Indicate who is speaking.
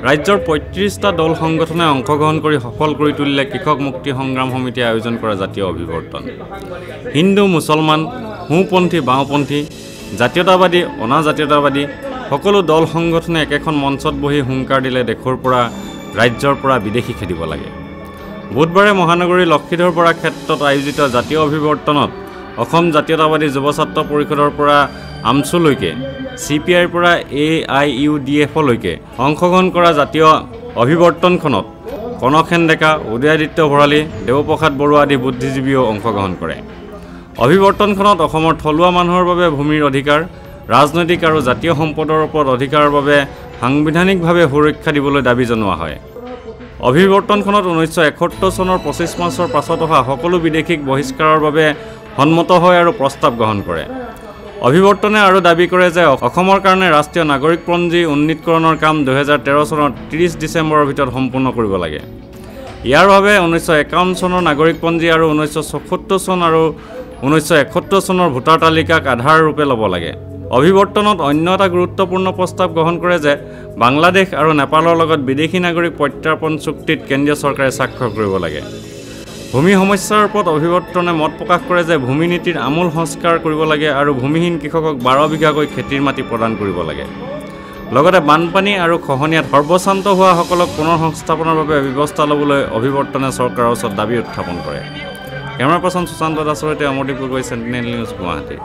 Speaker 1: ৰাজ্যৰ ৩৫টা দল সংগঠনে অংশগ্ৰহণ কৰি সফল কৰি তুলিলে কৃষক মুক্তি সংগ্ৰাম সমিতিয়ে আয়োজন কৰা জাতীয় অভিৱৰ্তন। হিন্দু মুছলমান সোঁপন্থী বাওঁপন্থী জাতীয়তাবাদী অনাজাতীয়তাবাদী সকলো দল সংগঠনে একেখন মঞ্চত বহি হুংকাৰ দিলে দেশৰ পৰা ৰাজ্যৰ পৰা বিদেশী খেদিব লাগে। বুধবাৰে মহানগৰী লক্ষীধৰ বৰা ক্ষেত্ৰত আয়োজিত জাতীয় অভিৱৰ্তনত অসম জাতীয়তাবাদী যুৱ ছাত্ৰ পৰিষদৰ পৰা আমছুলৈকে CPIৰ পৰা AIUDFলৈকে অংশগ্ৰহণ কৰা জাতীয় অভিৱৰ্তনখনত কনকসেন ডেকা উদয়াদিত্য ভৰালী দেৱপ্ৰসাদ বৰুৱা আদি বুদ্ধিজীৱীও অংশগ্ৰহণ কৰে। অভিৱৰ্তনখনত অসমৰ থলুৱা মানুহৰ বাবে ভূমিৰ অধিকাৰ ৰাজনৈতিক আৰু জাতীয় সম্পদৰ ওপৰত অধিকাৰৰ বাবে সাংবিধানিকভাৱে সুৰক্ষা দিবলৈ দাবী জনোৱা হয়। অভিৱৰ্তনখনত 1971 চনৰ 25 মাৰ্চৰ পাছত অহা সকলো বিদেশীক বহিষ্কাৰৰ বাবে সন্মত হয় আৰু প্ৰস্তাৱ গ্ৰহণ কৰে। অভিৱৰ্তনে আৰু দাবী কৰে যে অসমৰ কাৰণে ৰাষ্ট্ৰীয় নাগৰিকপঞ্জী উন্নীতকৰণৰ কাম 2013 চনৰ 30 ডিচেম্বৰৰ ভিতৰত সম্পূৰ্ণ কৰিব লাগে। ইয়াৰ বাবে 1951 চনৰ নাগৰিকপঞ্জী আৰু 1974 চন আৰু 1971 চনৰ ভোটাৰ তালিকাক আধাৰ ৰূপে ল'ব লাগে। অভিৱৰ্তনত অন্য এটা গুৰুত্বপূৰ্ণ প্ৰস্তাৱ গ্ৰহণ কৰে যে বাংলাদেশ আৰু নেপালৰ লগত বিদেশী নাগৰিক প্ৰত্যাৰ্পণ চুক্তিত কেন্দ্ৰীয় চৰকাৰে স্বাক্ষৰ কৰিব লাগে। ভূমি সমস্যাৰ ওপৰত অভিৱৰ্তনে মত প্ৰকাশ কৰে যে ভূমি নীতিৰ আমূল সংস্কাৰ কৰিব লাগে আৰু ভূমিহীন কৃষকক 12 বিঘাকৈ খেতিৰ মাটি প্ৰদান কৰিব লাগে। লগতে বানপানী আৰু খহনীয়াত সৰ্বশান্ত হোৱাসকলক পুনৰ সংস্থাপনৰ বাবে ব্যৱস্থা ল'বলৈ অভিৱৰ্তনে চৰকাৰৰ ওচৰত দাবী উত্থাপন কৰে। কেমেৰা পাৰ্চন সুশান্ত দাসৰ সৈতে অমৰদীপ গগৈ, চেণ্টিনেল নিউজ, গুৱাহাটী।